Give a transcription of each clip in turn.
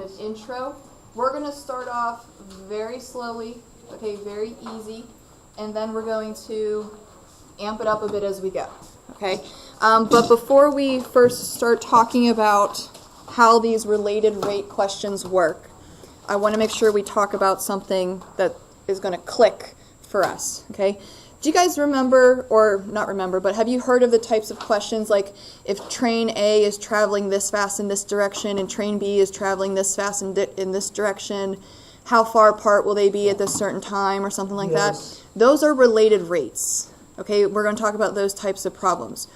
of intro. We're going to start off very slowly, okay, very easy, and then we're going to amp it up a bit as we go, okay? But before we first start talking about how these related rate questions work, I want to make sure we talk about something that is going to click for us, okay? Do you guys remember, or not remember, but have you heard of the types of questions like if train A is traveling this fast in this direction and train B is traveling this fast in this direction, how far apart will they be at this certain time or something like that? Those are related rates, okay? We're going to talk about those types of problems.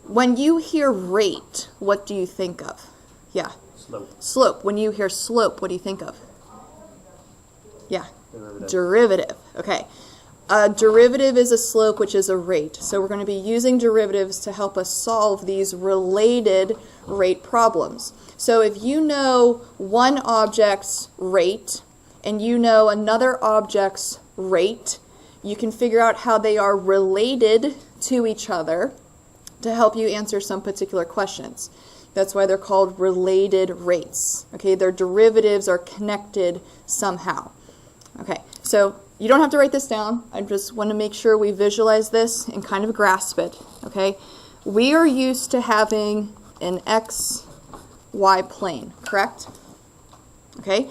When you hear rate, what do you think of? Yeah. Slope. Slope. When you hear slope, what do you think of? Yeah. Derivative. Okay. A derivative is a slope, which is a rate. So we're going to be using derivatives to help us solve these related rate problems. So if you know one object's rate and you know another object's rate, you can figure out how they are related to each other to help you answer some particular questions. That's why they're called related rates. Okay, their derivatives are connected somehow. Okay, so you don't have to write this down. I just want to make sure we visualize this and kind of grasp it. Okay, we are used to having an x, y plane, correct? Okay,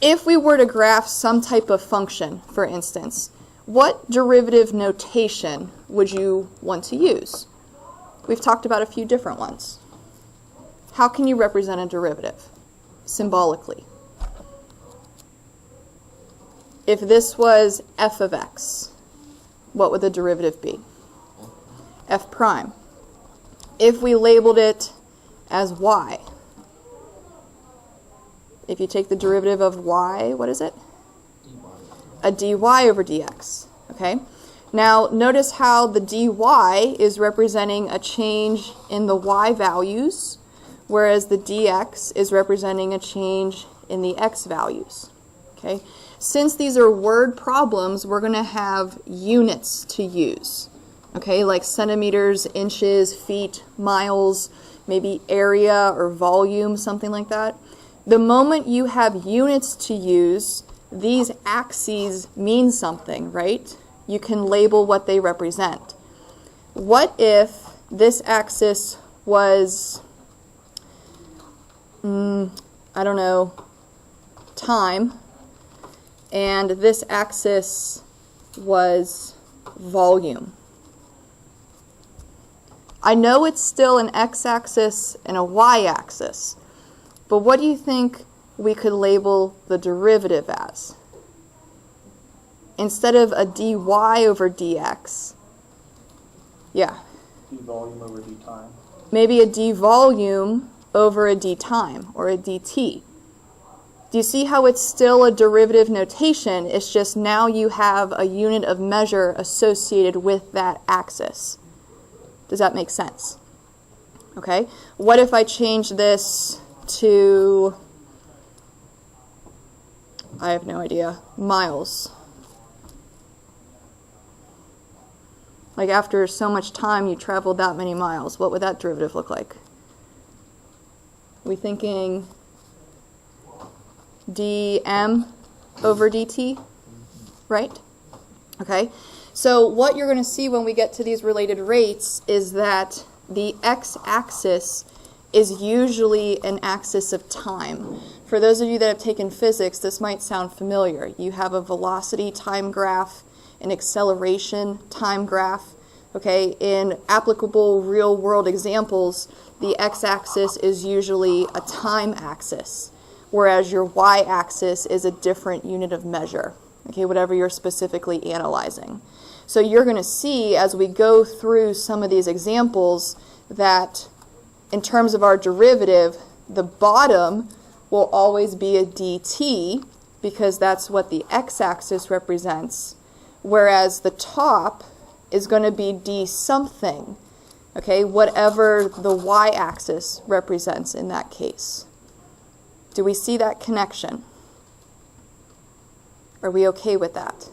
if we were to graph some type of function, for instance, what derivative notation would you want to use? We've talked about a few different ones. How can you represent a derivative symbolically? If this was f of x, what would the derivative be? F prime. If we labeled it as y, if you take the derivative of y, what is it? A dy over dx. Okay. Now notice how the dy is representing a change in the y values, whereas the dx is representing a change in the x values. Okay. Since these are word problems, we're going to have units to use, okay, like centimeters, inches, feet, miles, maybe area or volume, something like that. The moment you have units to use, these axes mean something, right? You can label what they represent. What if this axis was, I don't know, time, and this axis was volume? I know it's still an x-axis and a y-axis, but what do you think we could label the derivative as? Instead of a dy over dx, yeah. D volume over d time. Maybe a d volume over a d time or a dt. Do you see how it's still a derivative notation? It's just now you have a unit of measure associated with that axis. Does that make sense? Okay. What if I change this to, I have no idea, miles? Like after so much time you traveled that many miles, what would that derivative look like? We thinking dm over dt, right? Okay, so what you're going to see when we get to these related rates is that the x-axis is usually an axis of time. For those of you that have taken physics, this might sound familiar. You have a velocity time graph, an acceleration time graph. Okay, in applicable real-world examples, the x-axis is usually a time axis, whereas your y-axis is a different unit of measure, okay, whatever you're specifically analyzing. So you're going to see as we go through some of these examples that in terms of our derivative, the bottom will always be a dt because that's what the x-axis represents, whereas the top is going to be d something, okay, whatever the y-axis represents in that case. Do we see that connection? Are we okay with that?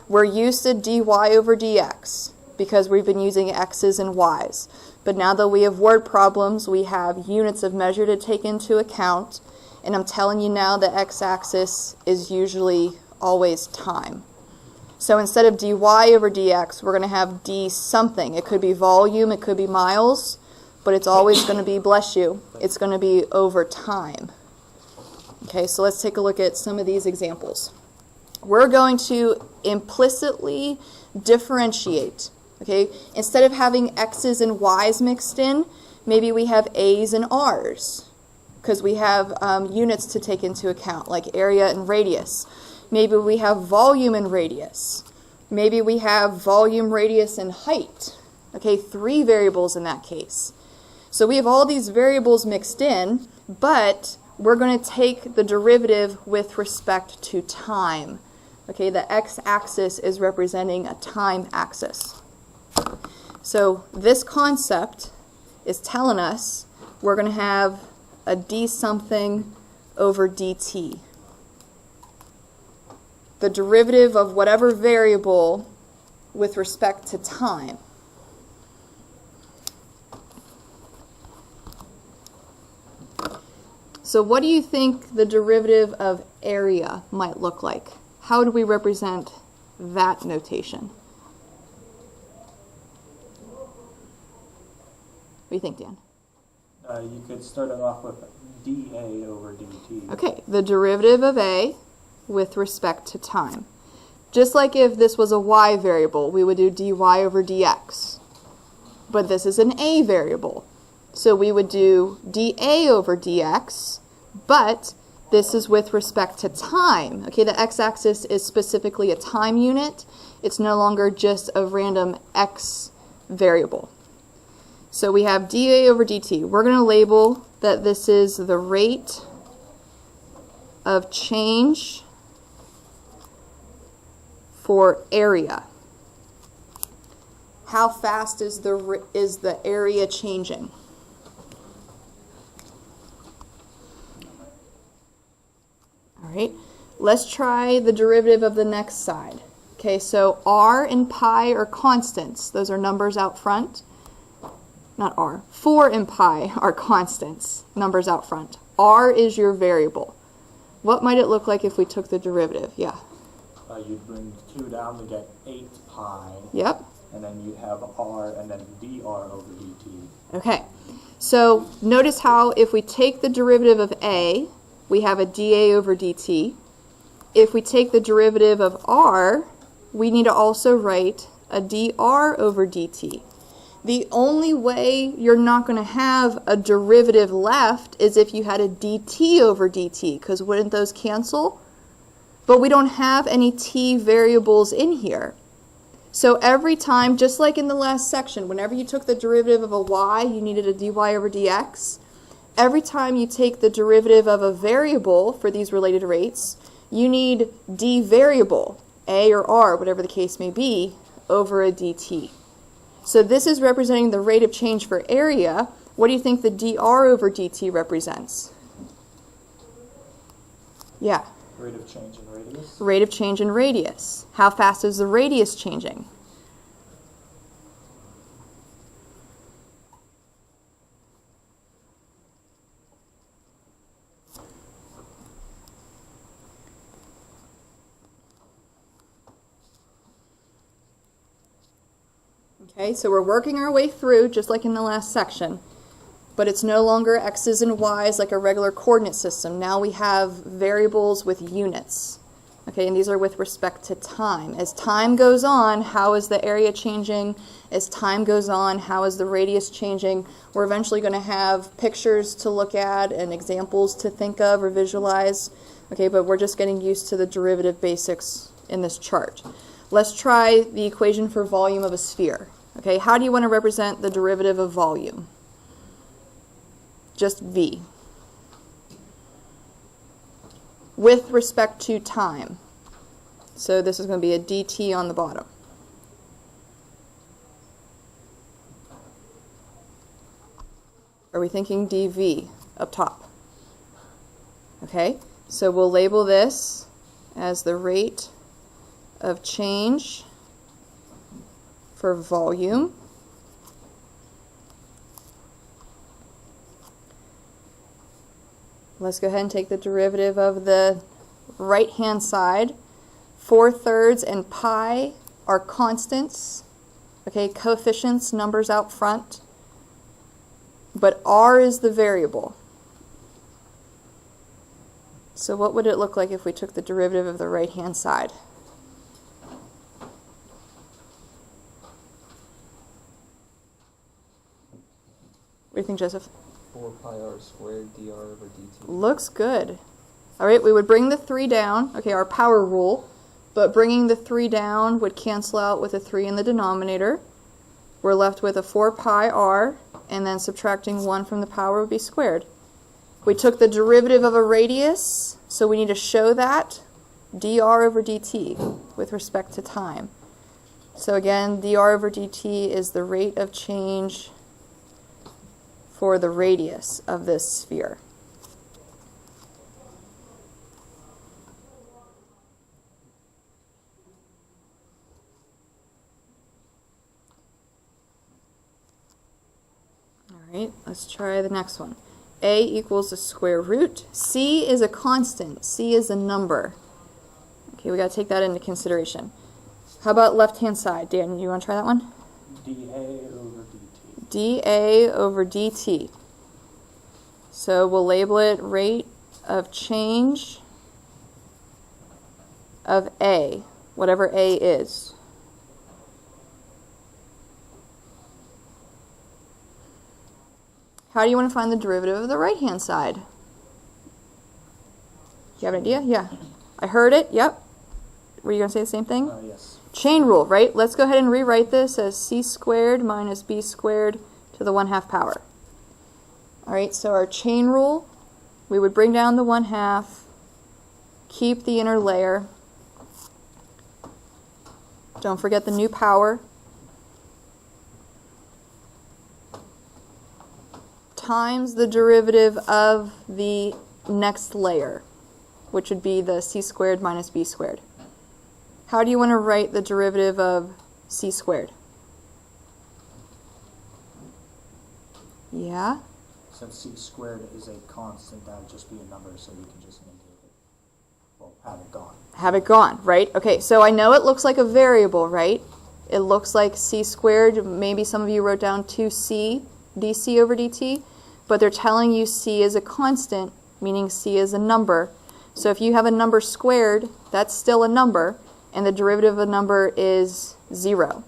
We're used to dy over dx because we've been using x's and y's. But now that we have word problems, we have units of measure to take into account, And I'm telling you now the x-axis is usually always time. So instead of dy over dx, we're going to have d something. It could be volume, it could be miles, but it's always going to be, bless you, it's going to be over time. Okay, so let's take a look at some of these examples. We're going to implicitly differentiate. Okay, instead of having x's and y's mixed in, maybe we have a's and r's, because we have units to take into account, like area and radius. Maybe we have volume and radius. Maybe we have volume, radius, and height. Okay, 3 variables in that case. So we have all these variables mixed in, but we're going to take the derivative with respect to time. Okay, the x-axis is representing a time axis. So this concept is telling us we're going to have a d something over dt. The derivative of whatever variable with respect to time. So what do you think the derivative of area might look like? How do we represent that notation? What do you think, Dan? You could start it off with dA over dt. Okay, the derivative of a with respect to time. Just like if this was a y variable, we would do dy over dx. But this is an a variable. So we would do dA over dx, but this is with respect to time. Okay, the x-axis is specifically a time unit. It's no longer just a random x variable. So we have dA over dt. We're going to label that this is the rate of change for area. How fast is the area changing? All right, let's try the derivative of the next side. Okay, so r and pi are constants. Those are numbers out front. Not r. 4 and pi are constants, numbers out front. R is your variable. What might it look like if we took the derivative? Yeah. You'd bring 2 down to get 8 pi. Yep. And then you'd have r and then dr over dt. Okay. So notice how if we take the derivative of a, we have a dA over dt. If we take the derivative of r, we need to also write a dr over dt. The only way you're not going to have a derivative left is if you had a dt over dt, because wouldn't those cancel? But we don't have any t variables in here. So every time, just like in the last section, whenever you took the derivative of a y, you needed a dy over dx. Every time you take the derivative of a variable for these related rates, you need d variable, a or r, whatever the case may be, over a dt. So this is representing the rate of change for area. What do you think the dr over dt represents? Yeah. Rate of change in radius? Rate of change in radius. How fast is the radius changing? Okay, so we're working our way through, just like in the last section, but it's no longer x's and y's like a regular coordinate system. Now we have variables with units. Okay, and these are with respect to time. As time goes on, how is the area changing? As time goes on, how is the radius changing? We're eventually going to have pictures to look at and examples to think of or visualize. Okay, but we're just getting used to the derivative basics in this chart. Let's try the equation for volume of a sphere. Okay, how do you want to represent the derivative of volume? Just v. With respect to time. So this is going to be a dt on the bottom. Are we thinking dv up top? Okay, so we'll label this as the rate of change for volume Let's go ahead and take the derivative of the right-hand side. 4/3 and pi are constants, okay, coefficients, numbers out front, but r is the variable. So what would it look like if we took the derivative of the right-hand side? What do you think, Joseph? 4 pi r squared dr over dt. Looks good. All right, we would bring the 3 down, okay, our power rule, but bringing the 3 down would cancel out with a 3 in the denominator. We're left with a 4 pi r, and then subtracting 1 from the power would be squared. We took the derivative of a radius, so we need to show that, dr over dt, with respect to time. So again, dr over dt is the rate of change for the radius of this sphere. All right, let's try the next one. A equals the square root. C is a constant. C is a number. Okay, we got to take that into consideration. How about left-hand side? Dan, you want to try that one? dA over dt. dA over dt. So we'll label it rate of change of A, whatever A is. How do you want to find the derivative of the right-hand side? Do you have an idea? Yeah. I heard it. Yep. Were you going to say the same thing? Yes. Chain rule, right? Let's go ahead and rewrite this as c squared minus b squared to the 1/2 power. All right, so our chain rule, we would bring down the 1/2, keep the inner layer. Don't forget the new power. Times the derivative of the next layer, which would be the c squared minus b squared. How do you want to write the derivative of c squared? Yeah? Since c squared is a constant, that would just be a number, so we can just negate it. Well, have it gone. Have it gone, right? Okay, so I know it looks like a variable, right? It looks like c squared. Maybe some of you wrote down 2c, dc over dt, but they're telling you c is a constant, meaning c is a number. So if you have a number squared, that's still a number, and the derivative of a number is 0.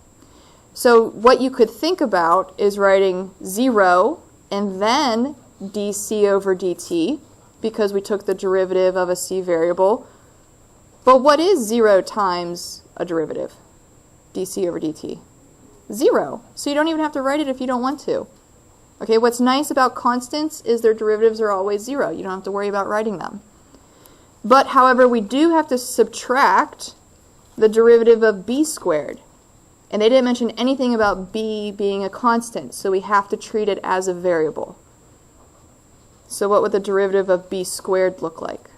So what you could think about is writing 0 and then dc over dt, because we took the derivative of a c variable. But what is 0 times a derivative? dc over dt. 0. So you don't even have to write it if you don't want to. Okay, what's nice about constants is their derivatives are always 0. You don't have to worry about writing them. But, however, we do have to subtract the derivative of b squared. And they didn't mention anything about b being a constant, so we have to treat it as a variable. So what would the derivative of b squared look like?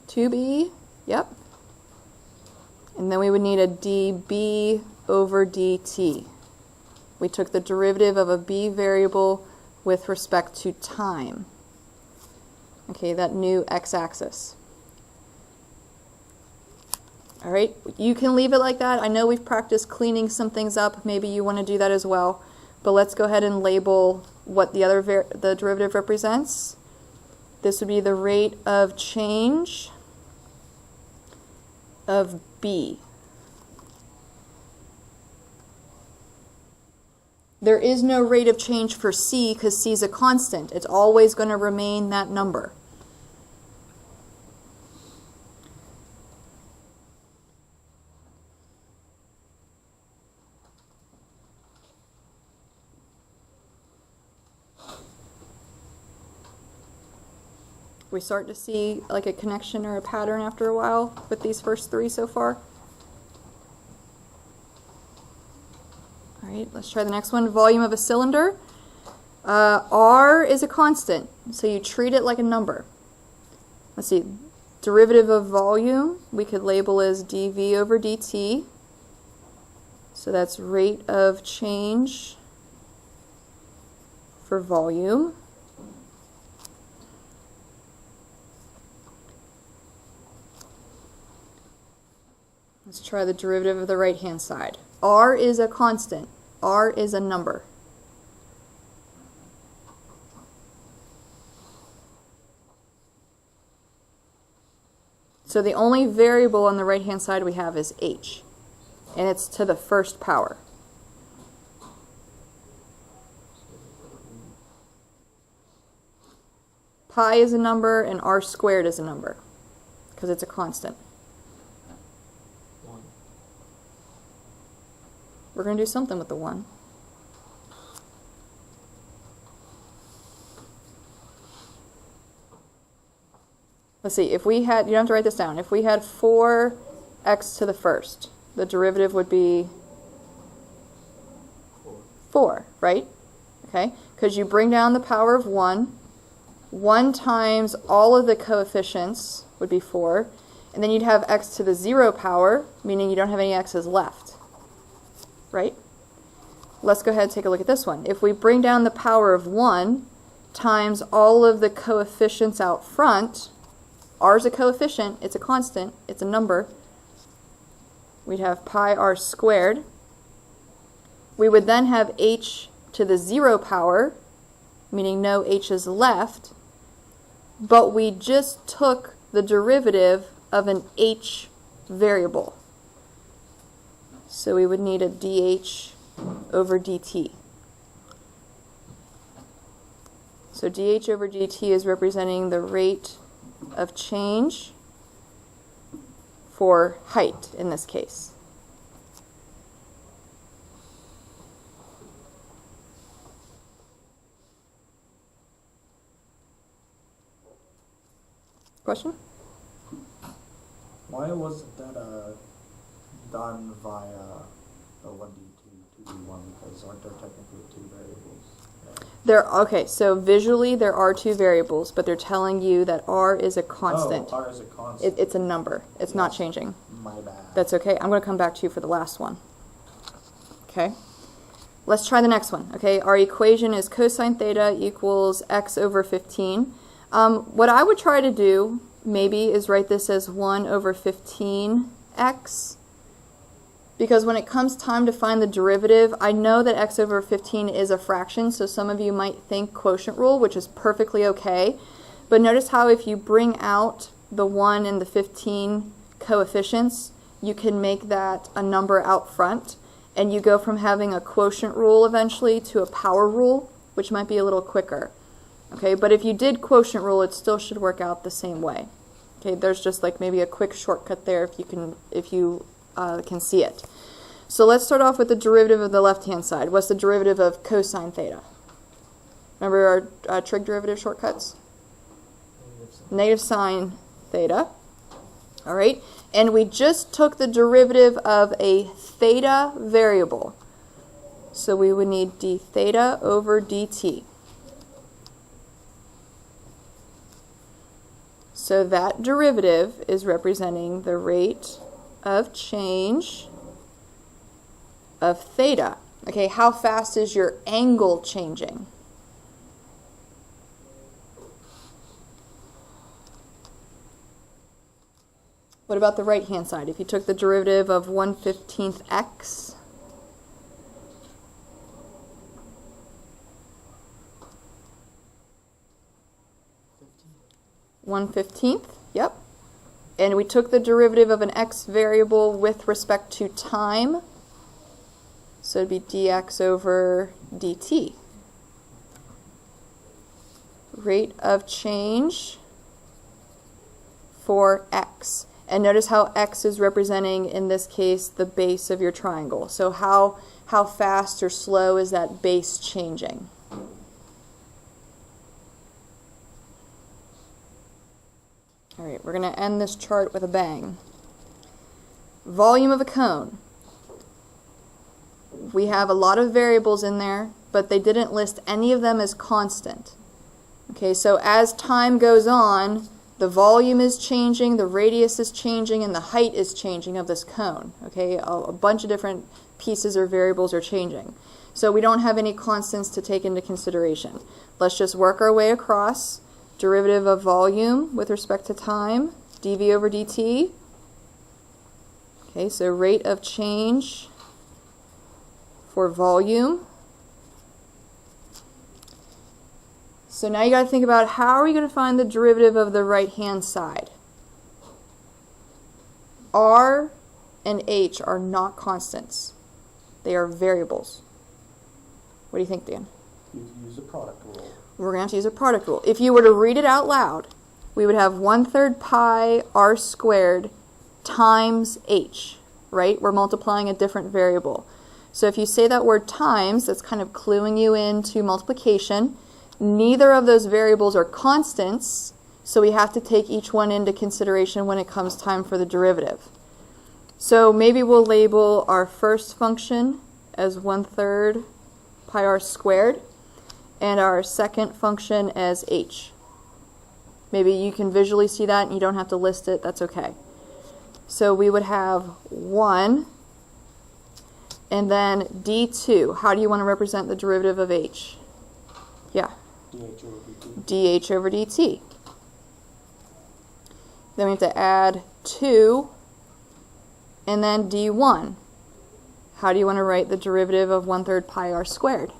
2b, yep. And then we would need a db over dt. We took the derivative of a b variable with respect to time. Okay, that new x-axis. All right, you can leave it like that. I know we've practiced cleaning some things up. Maybe you want to do that as well. But let's go ahead and label what the the derivative represents. This would be the rate of change of b. There is no rate of change for c because c is a constant. It's always going to remain that number. We start to see like a connection or a pattern after a while with these first three so far. All right, let's try the next one. Volume of a cylinder. R is a constant, so you treat it like a number. Let's see. Derivative of volume, we could label as dV over dt. So that's rate of change for volume. Let's try the derivative of the right-hand side. R is a constant. R is a number. So the only variable on the right-hand side we have is h, and it's to the first power. Pi is a number, and r squared is a number, because it's a constant. 1. We're going to do something with the 1. Let's see, if we had, you don't have to write this down, if we had 4x to the first, the derivative would be 4, right? Okay, because you bring down the power of 1. 1 times all of the coefficients would be 4, and then you'd have x to the 0 power, meaning you don't have any x's left, right? Let's go ahead and take a look at this one. If we bring down the power of 1 times all of the coefficients out front, r is a coefficient, it's a constant, it's a number, we'd have pi r squared. We would then have h to the 0 power, meaning no h's left, but we just took the derivative of an h variable. So we would need a dh over dt. So dh over dt is representing the rate of change for height in this case. Question? Why wasn't that done via a 1D2, 2D1? Because aren't there technically 2 variables? Okay, so visually there are 2 variables, but they're telling you that r is a constant. Oh, R is a constant. It's a number. It's not changing. My bad. That's okay. I'm going to come back to you for the last one. Okay. Let's try the next one. Okay, our equation is cosine theta equals x over 15. What I would try to do, maybe, is write this as 1 over 15x. Because when it comes time to find the derivative, I know that x over 15 is a fraction, so some of you might think quotient rule, which is perfectly okay. But notice how if you bring out the 1 and the 15 coefficients, you can make that a number out front, and you go from having a quotient rule eventually to a power rule, which might be a little quicker. Okay, but if you did quotient rule, it still should work out the same way. Okay, there's just like maybe a quick shortcut there if you can see it. So let's start off with the derivative of the left-hand side. What's the derivative of cosine theta? Remember our trig derivative shortcuts? Negative sine theta. All right, and we just took the derivative of a theta variable. So we would need d theta over dt. So that derivative is representing the rate of change of theta. Okay, how fast is your angle changing? What about the right-hand side? If you took the derivative of 1/15 x, yep. And we took the derivative of an x variable with respect to time, so it'd be dx over dt. Rate of change for x. And notice how x is representing, in this case, the base of your triangle. So how fast or slow is that base changing? All right, we're going to end this chart with a bang. Volume of a cone. We have a lot of variables in there, but they didn't list any of them as constant. Okay, so as time goes on, the volume is changing, the radius is changing, and the height is changing of this cone. Okay, a bunch of different pieces or variables are changing. So we don't have any constants to take into consideration. Let's just work our way across. Derivative of volume with respect to time, dv over dt. Okay, so rate of change for volume. So now you got to think about how are we going to find the derivative of the right-hand side? R and H are not constants. They are variables. What do you think, Dan? You use a product rule. We're going to have to use a product rule. If you were to read it out loud, we would have 1/3 pi r squared times h, right? We're multiplying a different variable. So if you say that word times, that's kind of cluing you into multiplication. Neither of those variables are constants, so we have to take each one into consideration when it comes time for the derivative. So maybe we'll label our first function as 1/3 pi r squared and our second function as h. Maybe you can visually see that and you don't have to list it, that's okay. So we would have 1 and then d2. How do you want to represent the derivative of h? Yeah. dH over dt. dH over dt. Then we have to add 2 and then d1. How do you want to write the derivative of 1/3 pi r squared?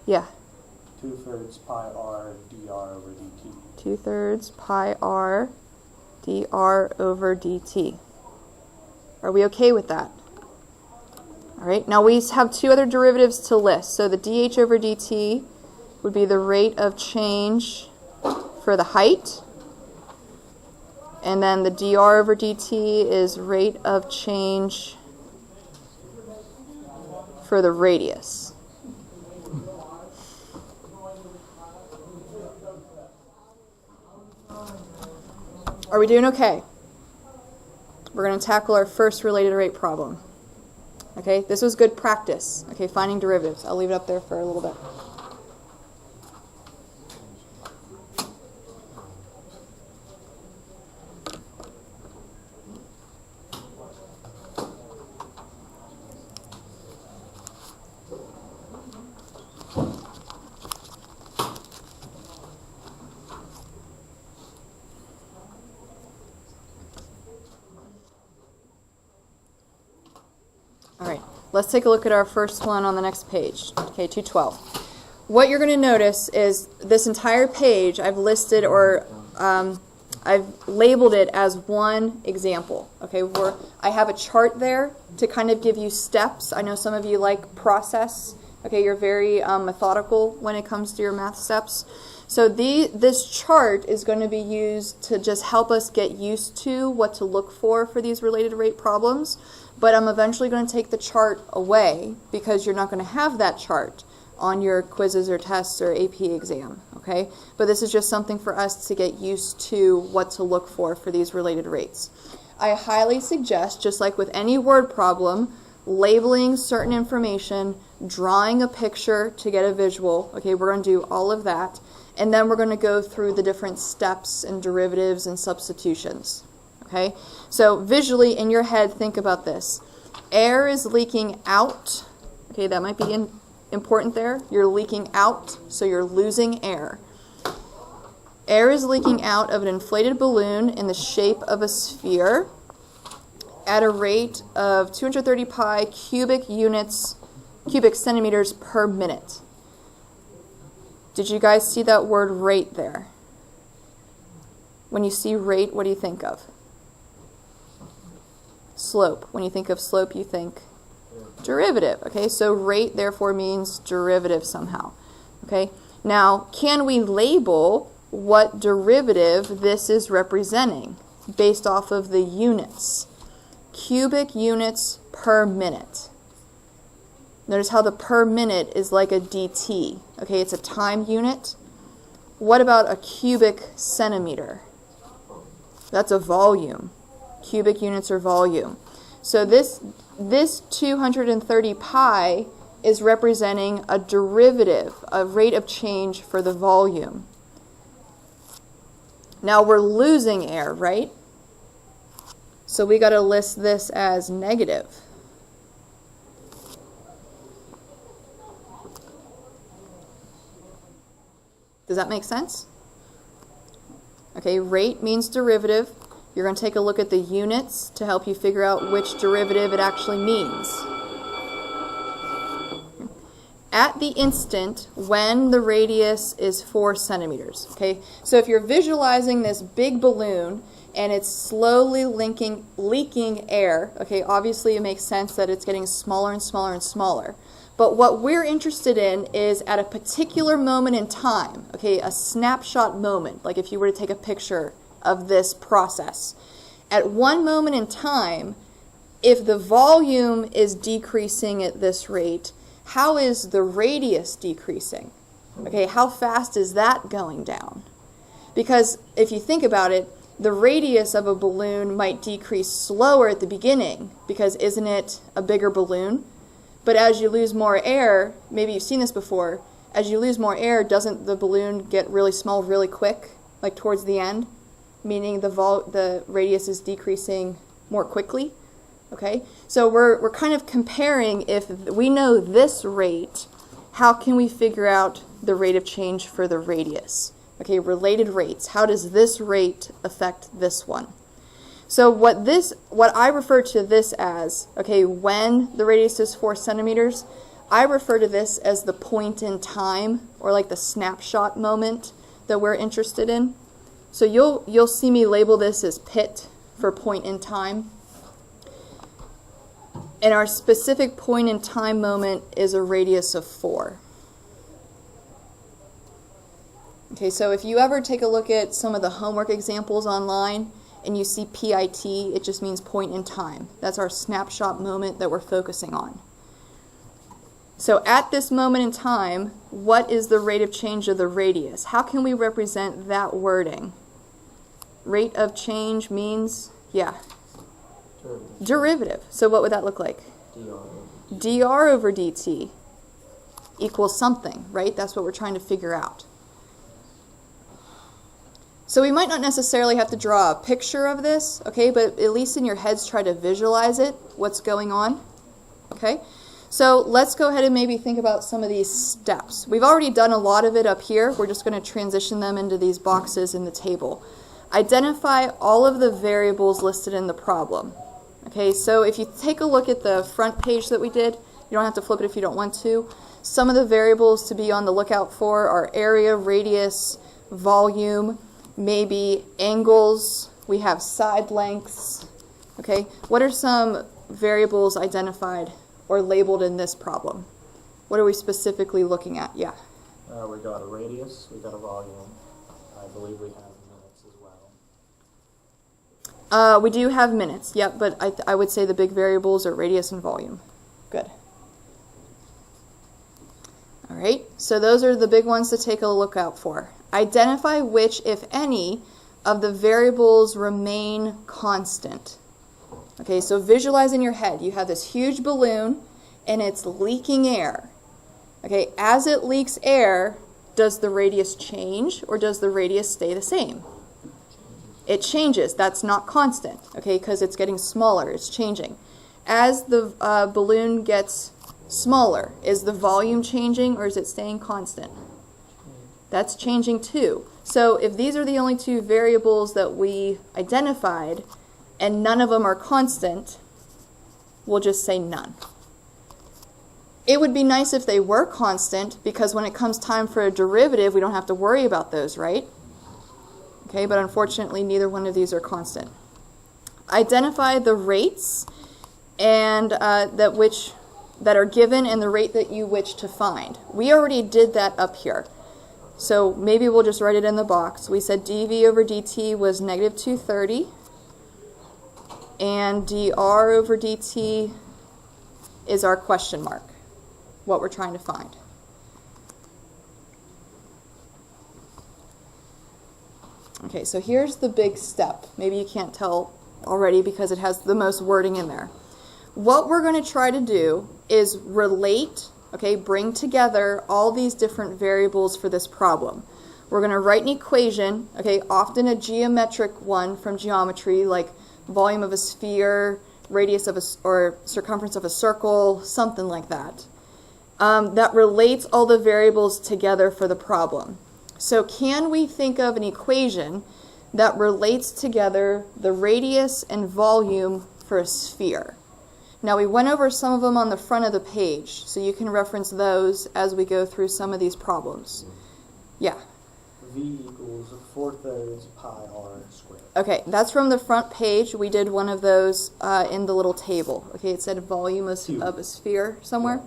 Yeah. 2/3 pi r dr over dt. 2/3 pi r dr over dt. Are we okay with that? All right, now we have two other derivatives to list. So the dH over dt would be the rate of change for the height. And then the dr over dt is rate of change for the radius. Are we doing okay? We're going to tackle our first related rate problem. Okay, this was good practice. Okay, finding derivatives. I'll leave it up there for a little bit. All right, let's take a look at our first one on the next page, okay, 212. What you're going to notice is this entire page I've listed or I've labeled it as one example, okay, where I have a chart there to kind of give you steps. I know some of you like process, okay, you're very methodical when it comes to your math steps. So this chart is going to be used to just help us get used to what to look for these related rate problems. But I'm eventually going to take the chart away because you're not going to have that chart on your quizzes or tests or AP exam, okay? But this is just something for us to get used to what to look for these related rates. I highly suggest, just like with any word problem, labeling certain information, drawing a picture to get a visual, okay? We're going to do all of that. And then we're going to go through the different steps and derivatives and substitutions. Okay, so visually in your head, think about this. Air is leaking out. Okay, that might be important there. You're leaking out, so you're losing air. Air is leaking out of an inflated balloon in the shape of a sphere at a rate of 230 pi cubic centimeters per minute. Did you guys see that word rate there? When you see rate, what do you think of? Slope. When you think of slope, you think derivative. Okay, so rate therefore means derivative somehow. Okay, now can we label what derivative this is representing based off of the units? Cubic units per minute. Notice how the per minute is like a dt. Okay, it's a time unit. What about a cubic centimeter? That's a volume. Cubic units are volume. So this 230 pi is representing a derivative, a rate of change for the volume. Now we're losing air, right? So we got to list this as negative. Does that make sense? Okay, rate means derivative. You're going to take a look at the units to help you figure out which derivative it actually means. At the instant when the radius is 4 centimeters. Okay, so if you're visualizing this big balloon and it's slowly leaking air, okay, obviously it makes sense that it's getting smaller and smaller and smaller. But what we're interested in is at a particular moment in time, okay, a snapshot moment, like if you were to take a picture of this process. At one moment in time, if the volume is decreasing at this rate, how is the radius decreasing? Okay, how fast is that going down? Because if you think about it, the radius of a balloon might decrease slower at the beginning because isn't it a bigger balloon? But as you lose more air, maybe you've seen this before, as you lose more air, doesn't the balloon get really small really quick, like towards the end? Meaning the radius is decreasing more quickly. Okay, so we're kind of comparing, if we know this rate, how can we figure out the rate of change for the radius? Okay, related rates. How does this rate affect this one? So what I refer to this as, okay, when the radius is 4 centimeters, I refer to this as the point in time, or like the snapshot moment that we're interested in. So you'll see me label this as pit for point in time. And our specific point in time moment is a radius of 4. Okay, so if you ever take a look at some of the homework examples online and you see PIT, it just means point in time. That's our snapshot moment that we're focusing on. So at this moment in time, what is the rate of change of the radius? How can we represent that wording? Rate of change means, yeah, derivative. So what would that look like? dr over dt equals something, right? That's what we're trying to figure out. So we might not necessarily have to draw a picture of this, okay, but at least in your heads try to visualize it, what's going on, okay? So let's go ahead and maybe think about some of these steps. We've already done a lot of it up here. We're just going to transition them into these boxes in the table. Identify all of the variables listed in the problem. Okay, so if you take a look at the front page that we did, you don't have to flip it if you don't want to. Some of the variables to be on the lookout for are area, radius, volume, maybe angles. We have side lengths. Okay, what are some variables identified or labeled in this problem? What are we specifically looking at? Yeah. We got a radius, we got a volume. I believe we have minutes as well. We do have minutes, yep, but I would say the big variables are radius and volume. Good. All right, so those are the big ones to take a look out for. Identify which, if any, of the variables remain constant. Okay, so visualize in your head. You have this huge balloon and it's leaking air. Okay, as it leaks air, does the radius change or does the radius stay the same? It changes. That's not constant, okay, because it's getting smaller. It's changing. As the balloon gets smaller, is the volume changing or is it staying constant? That's changing too. So if these are the only two variables that we identified and none of them are constant, we'll just say none. It would be nice if they were constant because when it comes time for a derivative, we don't have to worry about those, right? Okay, but unfortunately, neither one of these are constant. Identify the rates and that are given and the rate that you wish to find. We already did that up here. So maybe we'll just write it in the box. We said dv over dt was negative 230 and dr over dt is our question mark, what we're trying to find. Okay, so here's the big step. Maybe you can't tell already because it has the most wording in there. What we're going to try to do is relate, okay, bring together all these different variables for this problem. We're going to write an equation, okay, often a geometric one from geometry, like volume of a sphere, radius of or circumference of a circle, something like that, that relates all the variables together for the problem. So can we think of an equation that relates together the radius and volume for a sphere. Now we went over some of them on the front of the page, so you can reference those as we go through some of these problems. Yeah. V equals 4/3 pi r squared. Okay, that's from the front page. We did one of those in the little table. Okay, it said volume of a sphere somewhere.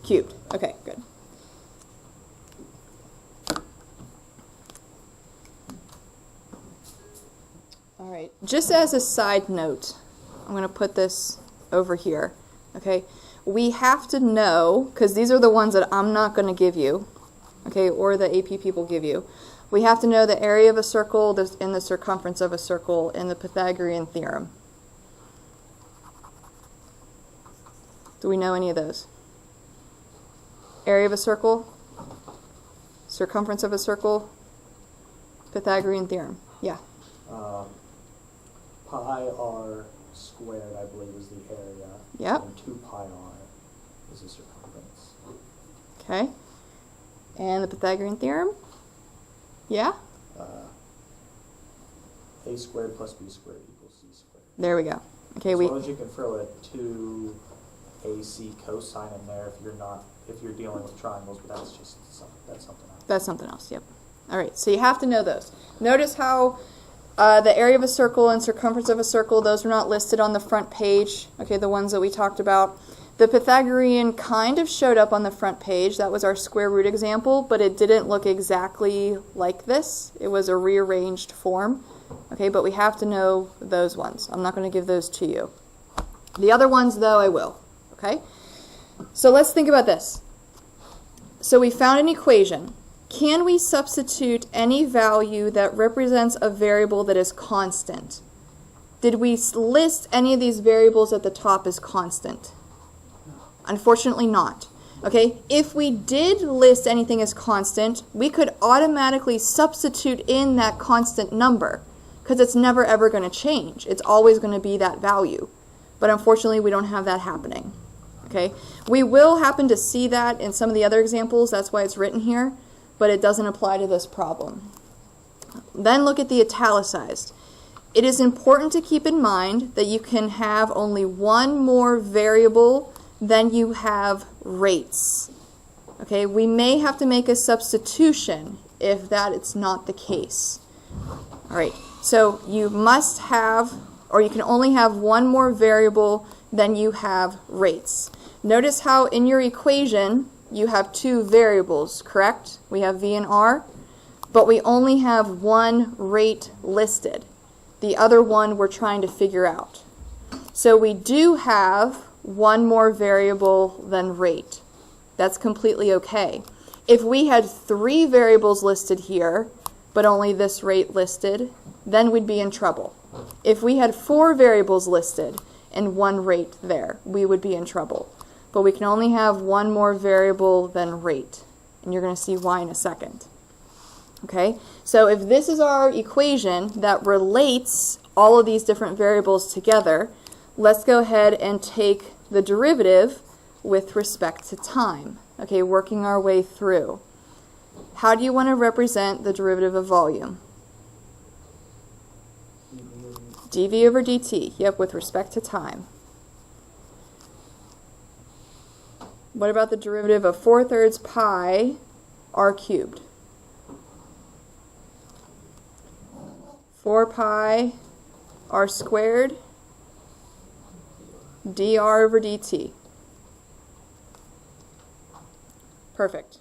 Cubed. Okay, good. All right, just as a side note, I'm going to put this over here. Okay, we have to know, because these are the ones that I'm not going to give you, okay, or the AP people give you. We have to know the area of a circle and the circumference of a circle in the Pythagorean theorem. Do we know any of those? Area of a circle, circumference of a circle, Pythagorean theorem. Yeah. Pi r squared, I believe, is the area. Yep. And 2 pi r is the circumference. Okay. And the Pythagorean theorem? Yeah? A squared plus b squared equals c squared. There we go. Okay, As long as you can throw a 2ac cosine in there if you're dealing with triangles, but that's something else. That's something else, yep. All right, so you have to know those. Notice how the area of a circle and circumference of a circle, those are not listed on the front page, okay, the ones that we talked about. The Pythagorean kind of showed up on the front page. That was our square root example, but it didn't look exactly like this. It was a rearranged form, okay, but we have to know those ones. I'm not going to give those to you. The other ones, though, I will, okay? So let's think about this. So we found an equation. Can we substitute any value that represents a variable that is constant? Did we list any of these variables at the top as constant? Unfortunately not. Okay, if we did list anything as constant, we could automatically substitute in that constant number because it's never ever going to change. It's always going to be that value. But unfortunately, we don't have that happening. Okay, we will happen to see that in some of the other examples. That's why it's written here, but it doesn't apply to this problem. Then look at the italicized. It is important to keep in mind that you can have only one more variable than you have rates. Okay, we may have to make a substitution if that is not the case. All right, so you must have, or you can only have one more variable than you have rates. Notice how in your equation you have two variables, correct? We have v and r, but we only have one rate listed. The other one we're trying to figure out. So we do have one more variable than rate. That's completely okay. If we had 3 variables listed here, but only this rate listed, then we'd be in trouble. If we had 4 variables listed and 1 rate there, we would be in trouble. But we can only have one more variable than rate, and you're going to see why in a second. Okay, so if this is our equation that relates all of these different variables together, let's go ahead and take the derivative with respect to time. Okay, working our way through. How do you want to represent the derivative of volume? dv over dt. Yep, with respect to time. What about the derivative of 4/3 pi r cubed? 4 pi r squared dr over dt. Perfect.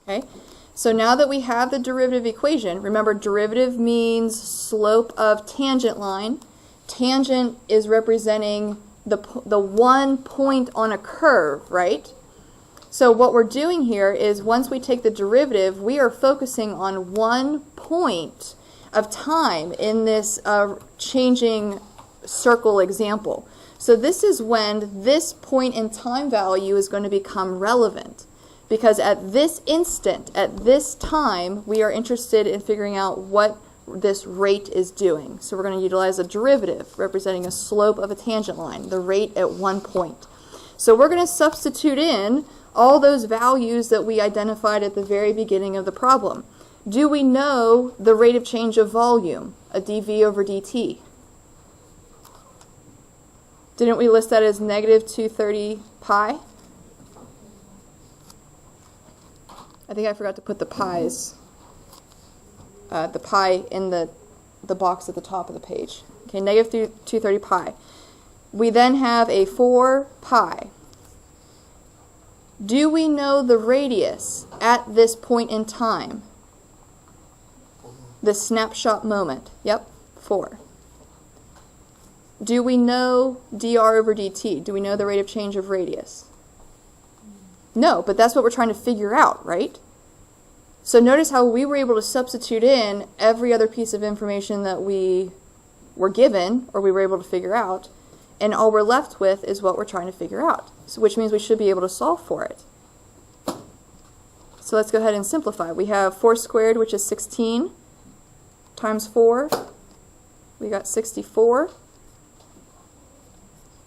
Okay, so now that we have the derivative equation, remember derivative means slope of tangent line. Tangent is representing the one point on a curve, right? So what we're doing here is once we take the derivative, we are focusing on one point of time in this changing circle example. So this is when this point in time value is going to become relevant. Because at this instant, at this time, we are interested in figuring out what this rate is doing. So we're going to utilize a derivative representing a slope of a tangent line, the rate at one point. So we're going to substitute in all those values that we identified at the very beginning of the problem. Do we know the rate of change of volume, a dV over dt? Didn't we list that as negative 230 pi? I think I forgot to put the pi's, the pi in the box at the top of the page. Okay, negative 230 pi. We then have a 4 pi. Do we know the radius at this point in time? The snapshot moment. Yep, 4. Do we know dr over dt? Do we know the rate of change of radius? No, but that's what we're trying to figure out, right? So notice how we were able to substitute in every other piece of information that we were given, or we were able to figure out, and all we're left with is what we're trying to figure out, so which means we should be able to solve for it. So let's go ahead and simplify. We have 4 squared, which is 16, times 4. We got 64.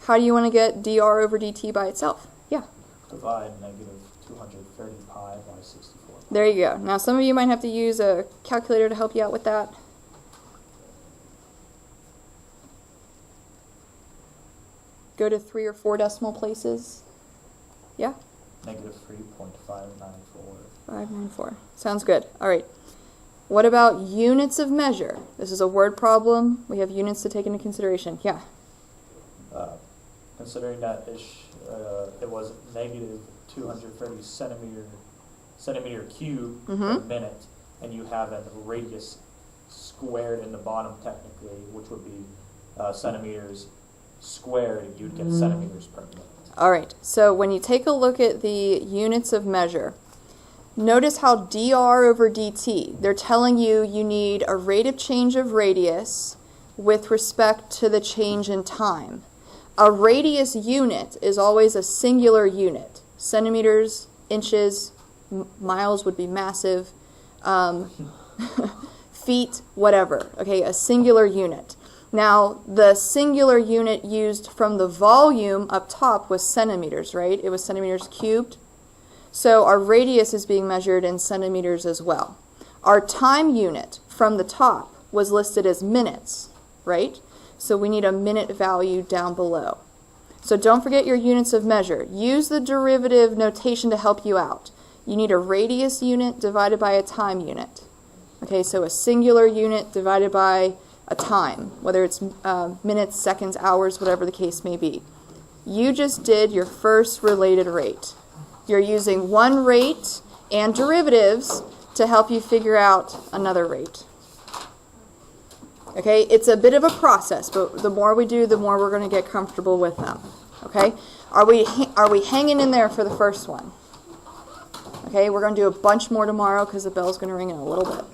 How do you want to get dr over dt by itself? Yeah. Divide negative 230 pi by 64. There you go. Now some of you might have to use a calculator to help you out with that. Go to 3 or 4 decimal places. Yeah? Negative 3.594. 594. Sounds good. All right. What about units of measure? This is a word problem. We have units to take into consideration. Yeah. Considering that it was negative 230 centimeter cubed per minute, and you have a radius squared in the bottom technically, which would be centimeters squared, you'd get centimeters per minute. All right. So when you take a look at the units of measure, notice how dr over dt, they're telling you you need a rate of change of radius with respect to the change in time. A radius unit is always a singular unit. Centimeters, inches, miles would be massive, feet, whatever. Okay, a singular unit. Now, the singular unit used from the volume up top was centimeters, right? It was centimeters cubed. So our radius is being measured in centimeters as well. Our time unit from the top was listed as minutes, right? So we need a minute value down below. So don't forget your units of measure. Use the derivative notation to help you out. You need a radius unit divided by a time unit. Okay, so a singular unit divided by a time, whether it's minutes, seconds, hours, whatever the case may be. You just did your first related rate. You're using one rate and derivatives to help you figure out another rate. Okay, it's a bit of a process, but the more we do, the more we're going to get comfortable with them. Okay, are we hanging in there for the first one? Okay, we're going to do a bunch more tomorrow because the bell's going to ring in a little bit.